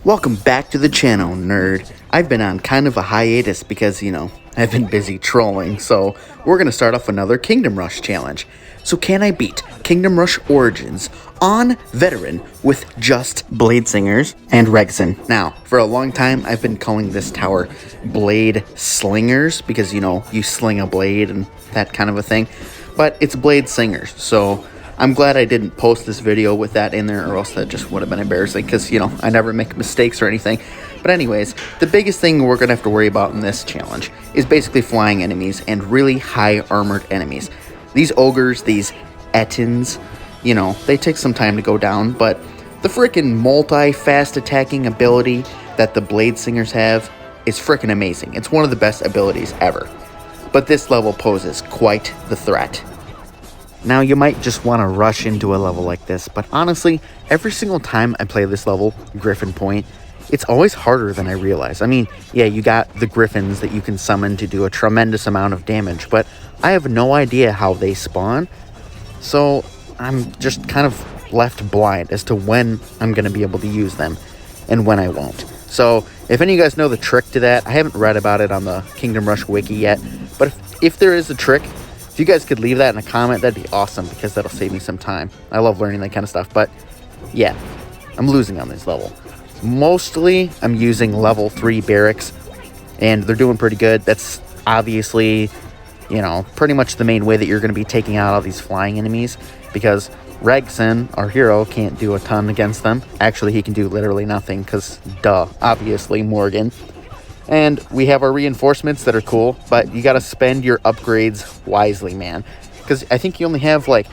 Welcome back to the channel, nerd. I've been on kind of a hiatus because, I've been busy trolling, so we're gonna start off another Kingdom Rush challenge. So can I beat Kingdom Rush Origins on Veteran with just Bladesingers and Reg'son? Now, for a long time, I've been calling this tower Bladesingers because, you sling a blade and that kind of a thing. But it's Bladesingers, so I'm glad I didn't post this video with that in there, or else that just would have been embarrassing, because, I never make mistakes or anything. But anyways, the biggest thing we're going to have to worry about in this challenge is basically flying enemies and really high armored enemies. These ogres, these Ettins, they take some time to go down, but the frickin' multi-fast attacking ability that the Bladesingers have is frickin' amazing. It's one of the best abilities ever. But this level poses quite the threat. Now, you might just want to rush into a level like this, but honestly, every single time I play this level, Griffin Point, it's always harder than I realize. I mean, yeah, you got the griffins that you can summon to do a tremendous amount of damage, but I have no idea how they spawn, so I'm just kind of left blind as to when I'm going to be able to use them and when I won't. So, if any of you guys know the trick to that, I haven't read about it on the Kingdom Rush wiki yet, but if there is a trick, if you guys could leave that in a comment, that'd be awesome, because that'll save me some time. I love learning that kind of stuff, but yeah, I'm losing on this level. Mostly, I'm using level 3 barracks, and they're doing pretty good. That's obviously, pretty much the main way that you're going to be taking out all these flying enemies, because Reg'son, our hero, can't do a ton against them. Actually, he can do literally nothing, because, obviously, Morgan. And we have our reinforcements that are cool, but you gotta spend your upgrades wisely, man. Because I think you only have like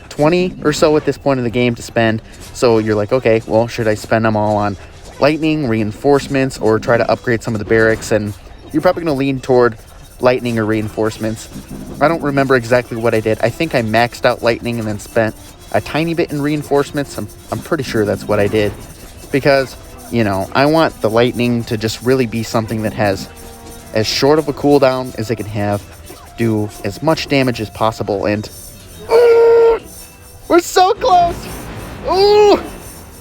20 or so at this point in the game to spend. So you're like, okay, well, should I spend them all on lightning, reinforcements, or try to upgrade some of the barracks? And you're probably gonna lean toward lightning or reinforcements. I don't remember exactly what I did. I think I maxed out lightning and then spent a tiny bit in reinforcements. I'm pretty sure that's what I did. Because I want the lightning to just really be something that has as short of a cooldown as it can have, do as much damage as possible, and we're so close! Ooh,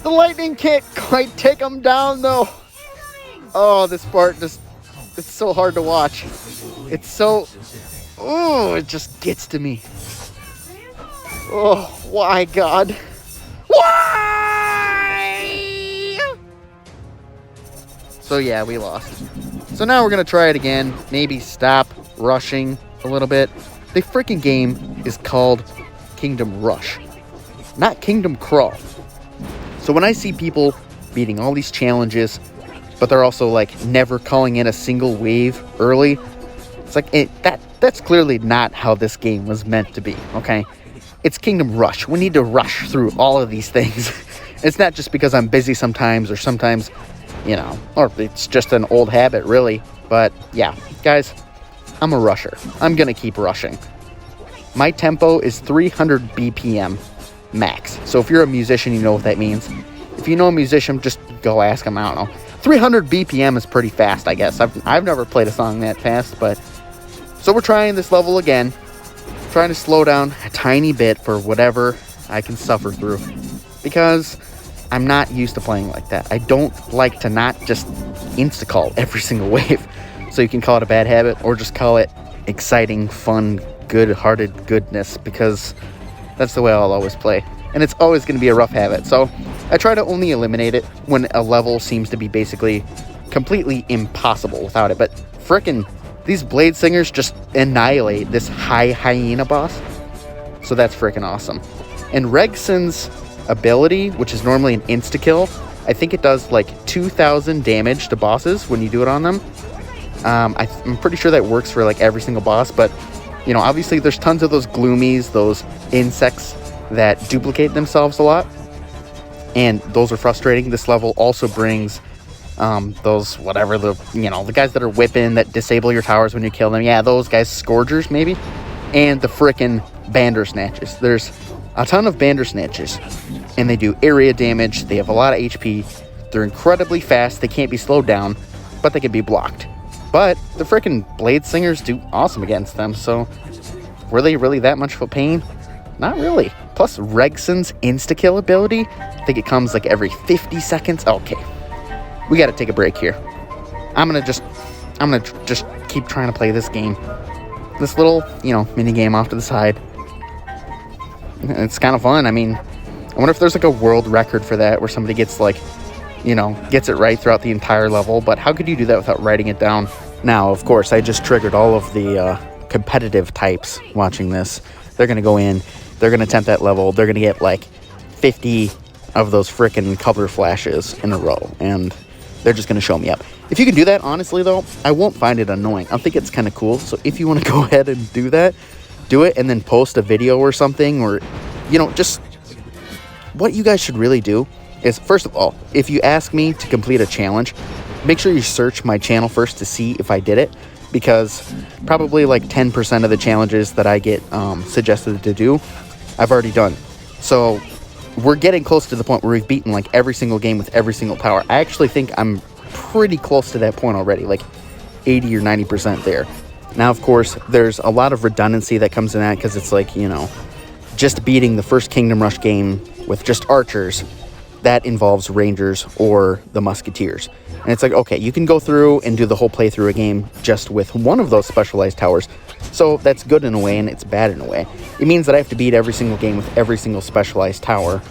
the lightning can't quite take them down, though. Oh, this part it's so hard to watch. It just gets to me. Oh, why, God? Why? So yeah, we lost. So now we're going to try it again. Maybe stop rushing a little bit. The freaking game is called Kingdom Rush, not Kingdom Crawl. So when I see people beating all these challenges, but they're also like never calling in a single wave early, it's like that's clearly not how this game was meant to be, okay? It's Kingdom Rush. We need to rush through all of these things. It's not just because I'm busy sometimes, or sometimes, or it's just an old habit, really. But yeah, guys, I'm a rusher. I'm gonna keep rushing. My tempo is 300 BPM max. So if you're a musician, you know what that means. If you know a musician, just go ask them. I don't know. 300 BPM is pretty fast, I guess. I've never played a song that fast, but so we're trying this level again. Trying to slow down a tiny bit for whatever I can suffer through, because I'm not used to playing like that. I don't like to not just insta-call every single wave. So you can call it a bad habit, or just call it exciting, fun, good-hearted goodness, because that's the way I'll always play. And it's always going to be a rough habit. So I try to only eliminate it when a level seems to be basically completely impossible without it. But frickin' these Bladesingers just annihilate this high hyena boss. So that's freaking awesome. And Reg'son's ability, which is normally an insta-kill, I think it does like 2,000 damage to bosses when you do it on them. I'm pretty sure that works for like every single boss, but obviously there's tons of those gloomies, those insects that duplicate themselves a lot, and those are frustrating. This level also brings those the guys that are whipping, that disable your towers when you kill them. Yeah, those guys, Scourgers maybe, and the frickin' Bandersnatches. There's a ton of Bandersnatches, and they do area damage. They have a lot of HP. They're incredibly fast. They can't be slowed down, but they can be blocked. But the frickin' Bladesingers do awesome against them. So were they really that much of a pain? Not really. Plus Reg'son's insta-kill ability, I think it comes like every 50 seconds. Okay. we got to take a break here. I'm gonna just keep trying to play this game. This little, mini game off to the side. It's kind of fun. I mean, I wonder if there's like a world record for that where somebody gets gets it right throughout the entire level. But how could you do that without writing it down? Now, of course, I just triggered all of the competitive types watching this. They're going to go in. They're going to attempt that level. They're going to get like 50 of those frickin' color flashes in a row. And they're just going to show me up. If you can do that, honestly, though, I won't find it annoying. I think it's kind of cool. So if you want to go ahead and do that, do it and then post a video or something. Or, just what you guys should really do is, first of all, if you ask me to complete a challenge, make sure you search my channel first to see if I did it. Because probably like 10% of the challenges that I get suggested to do, I've already done. So we're getting close to the point where we've beaten like every single game with every single tower. I actually think I'm pretty close to that point already, like 80 or 90% there. Now, of course, there's a lot of redundancy that comes in that because it's like, just beating the first Kingdom Rush game with just archers, that involves rangers or the musketeers. And it's like, okay, you can go through and do the whole playthrough a game just with one of those specialized towers. So that's good in a way and it's bad in a way. It means that I have to beat every single game with every single specialized tower.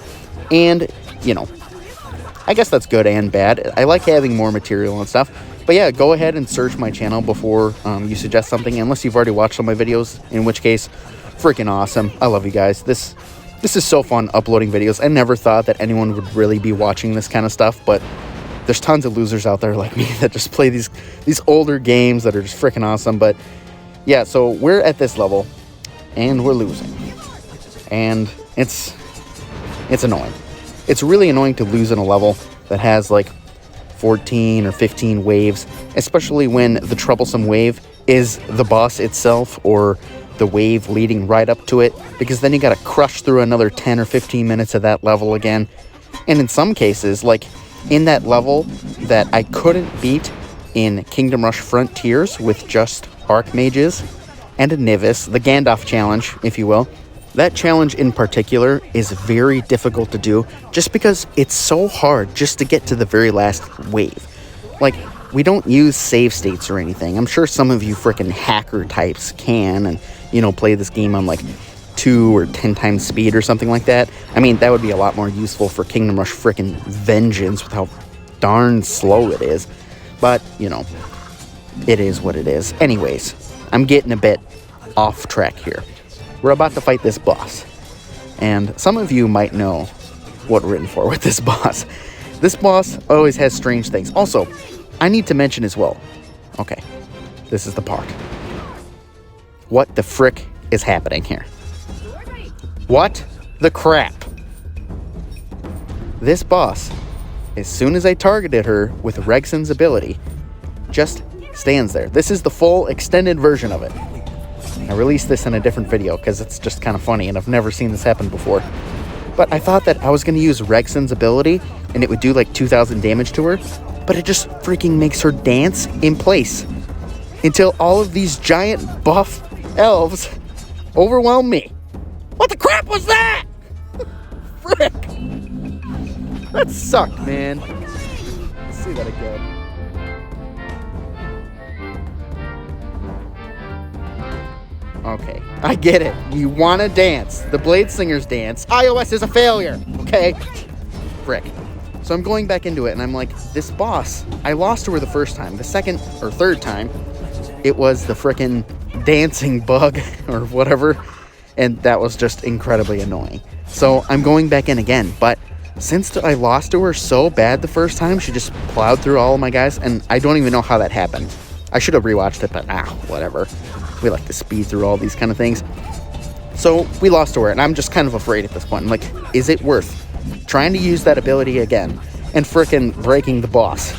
And, I guess that's good and bad. I like having more material and stuff. But yeah, go ahead and search my channel before you suggest something, unless you've already watched some of my videos, in which case, freaking awesome. I love you guys. This is so fun uploading videos. I never thought that anyone would really be watching this kind of stuff, but there's tons of losers out there like me that just play these older games that are just freaking awesome. But yeah, so we're at this level and we're losing. And it's annoying. It's really annoying to lose in a level that has like 14 or 15 waves, especially when the troublesome wave is the boss itself or the wave leading right up to it, because then you got to crush through another 10 or 15 minutes of that level again. And in some cases, like in that level that I couldn't beat in Kingdom Rush Frontiers with just Archmages and a Nivis, the Gandalf challenge, if you will, that challenge in particular is very difficult to do just because it's so hard just to get to the very last wave. Like, we don't use save states or anything. I'm sure some of you frickin' hacker types can and, play this game on like 2 or 10 times speed or something like that. I mean, that would be a lot more useful for Kingdom Rush frickin' Vengeance with how darn slow it is. But, it is what it is. Anyways, I'm getting a bit off track here. We're about to fight this boss. And some of you might know what we're in for with this boss. This boss always has strange things. Also, I need to mention as well. Okay, this is the part. What the frick is happening here? What the crap? This boss, as soon as I targeted her with Reg'son's ability, just stands there. This is the full extended version of it. I released this in a different video because it's just kind of funny and I've never seen this happen before. But I thought that I was going to use Reg'son's ability and it would do like 2,000 damage to her, but it just freaking makes her dance in place until all of these giant buff elves overwhelm me. What the crap was that? Frick! That sucked, man. Let's see that again. Okay, I get it. You want to dance. The Bladesingers dance. iOS is a failure, okay? Frick. So I'm going back into it, and I'm like, this boss, I lost to her the first time. The second or third time, it was the frickin' dancing bug or whatever, and that was just incredibly annoying. So I'm going back in again, but since I lost to her so bad the first time, she just plowed through all of my guys, and I don't even know how that happened. I should have rewatched it, but whatever. We like to speed through all these kind of things. So we lost to her, and I'm just kind of afraid at this point. I'm like, is it worth trying to use that ability again and frickin' breaking the boss,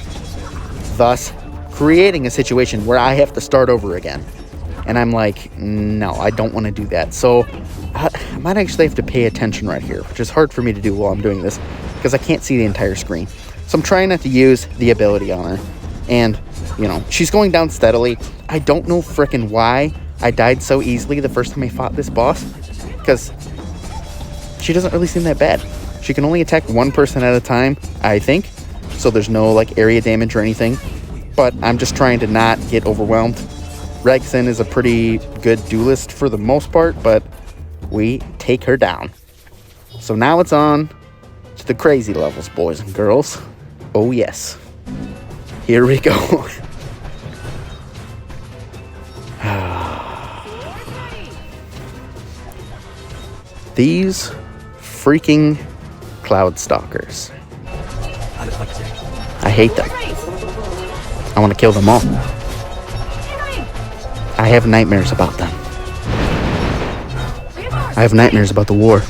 thus creating a situation where I have to start over again? And I'm like, no, I don't want to do that. So I might actually have to pay attention right here, which is hard for me to do while I'm doing this because I can't see the entire screen. So I'm trying not to use the ability on her. And, she's going down steadily. I don't know frickin' why I died so easily the first time I fought this boss, because she doesn't really seem that bad. She can only attack one person at a time, I think. so there's no like area damage or anything. But I'm just trying to not get overwhelmed. Reg'son is a pretty good duelist for the most part, but we take her down. So now it's on to the crazy levels, boys and girls. Oh yes. Here we go. These freaking cloud stalkers. I hate them. I want to kill them all. I have nightmares about them. I have nightmares about the war.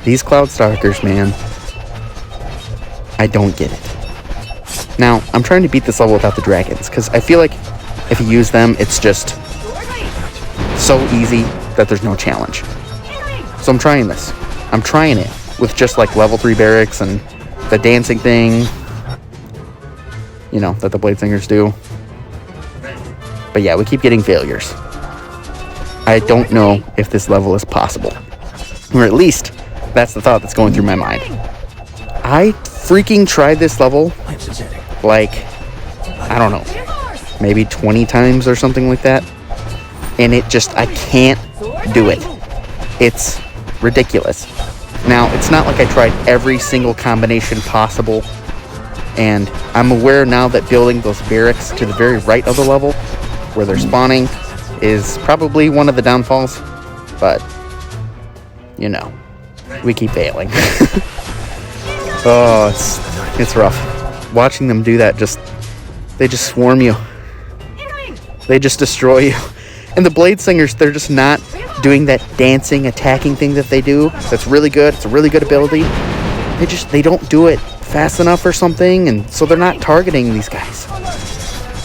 These cloud stalkers, man. I don't get it. Now, I'm trying to beat this level without the dragons, because I feel like if you use them, it's just so easy that there's no challenge. So I'm trying this. I'm trying it with just like level 3 barracks and the dancing thing, you know, that the Bladesingers do. But yeah, we keep getting failures. I don't know if this level is possible. Or at least, that's the thought that's going through my mind. I freaking tried this level, like, I don't know, maybe 20 times or something like that. And it just, I can't do it. It's ridiculous. Now, it's not like I tried every single combination possible. And I'm aware now that building those barracks to the very right of the level, where they're spawning, is probably one of the downfalls. But, you know, we keep failing. Oh, it's rough. Watching them do that, they just swarm you. They just destroy you. And the Bladesingers, they're just not doing that dancing, attacking thing that they do. That's really good. It's a really good ability. They don't do it fast enough or something, and so they're not targeting these guys.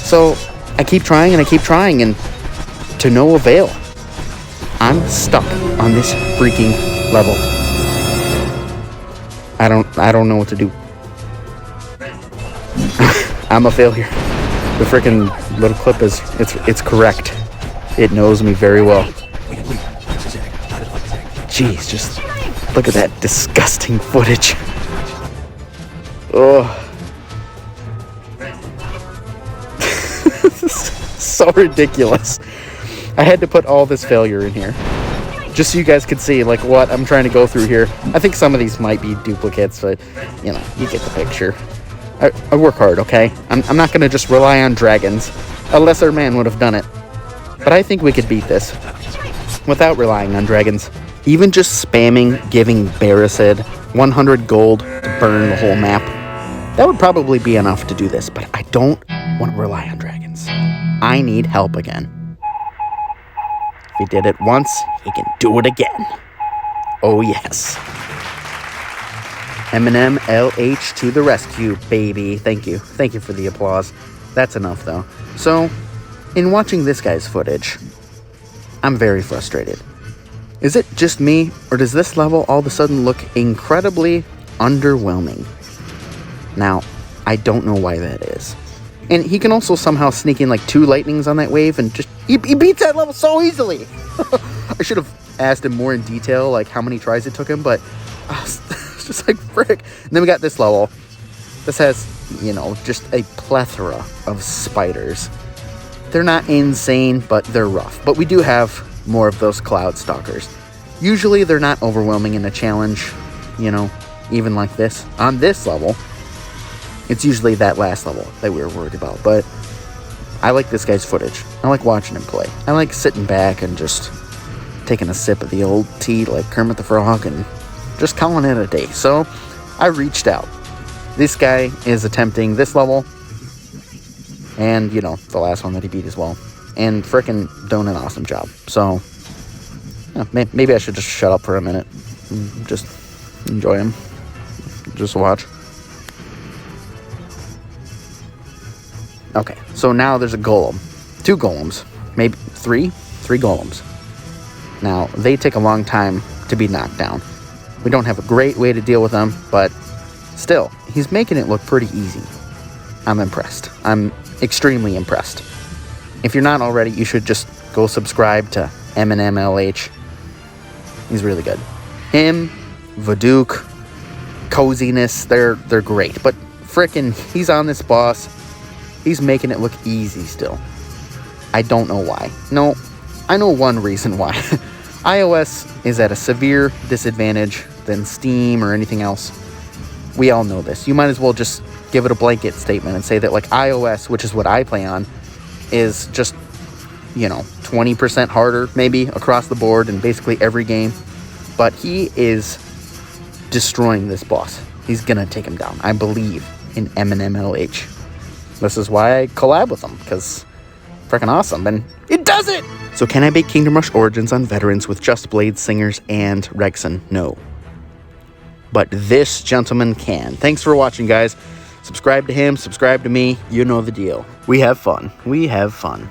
So I keep trying and I keep trying, and to no avail. I'm stuck on this freaking level. I don't know what to do. I'm a failure. The freaking little clip it's correct. It knows me very well. Jeez, just look at that disgusting footage. Oh. This is so ridiculous. I had to put all this failure in here, just so you guys could see like what I'm trying to go through here. I think some of these might be duplicates, but you know, you get the picture. I work hard, okay? I'm not gonna just rely on dragons. A lesser man would have done it. But I think we could beat this without relying on dragons. Even just spamming giving Bladesingers 100 gold to burn the whole map, that would probably be enough to do this, but I don't want to rely on dragons. I need help again. If he did it once, he can do it again. Oh yes. Eminem LH to the rescue, baby. Thank you. Thank you for the applause. That's enough, though. So, in watching this guy's footage, I'm very frustrated. Is it just me, or does this level all of a sudden look incredibly underwhelming? Now, I don't know why that is. And he can also somehow sneak in like 2 lightnings on that wave and just... He beats that level so easily! I should have asked him more in detail, like how many tries it took him, but... it's just like, frick. And then we got this level. This has, you know, just a plethora of spiders. They're not insane, but they're rough. But we do have more of those cloud stalkers. Usually they're not overwhelming in a challenge, you know, even like this. On this level, it's usually that last level that we were worried about. But I like this guy's footage. I like watching him play. I like sitting back and just taking a sip of the old tea like Kermit the Frog and just calling it a day. So I reached out. This guy is attempting this level. And, you know, the last one that he beat as well. And frickin' doing an awesome job. So, yeah, maybe I should just shut up for a minute. And just enjoy him. Just watch. Okay, so now there's a golem. 2 golems. Maybe 3? 3 golems. Now, they take a long time to be knocked down. We don't have a great way to deal with them, but still, he's making it look pretty easy. I'm impressed. I'm extremely impressed. If you're not already, you should just go subscribe to Eminem LH. He's really good. Him, Vadook, coziness, they're great. But frickin', he's on this boss. He's making it look easy still. I don't know why. No, I know one reason why. iOS is at a severe disadvantage than Steam or anything else. We all know this. You might as well just give it a blanket statement and say that, like, iOS, which is what I play on, is just, 20% harder maybe across the board in basically every game. But he is destroying this boss. He's gonna take him down. I believe in MNMLH. This is why I collab with him, because freaking awesome, and it does it! So can I beat Kingdom Rush Origins on veterans with just Bladesingers and Reg'son? No. But this gentleman can. Thanks for watching, guys. Subscribe to him, subscribe to me. You know the deal. We have fun. We have fun.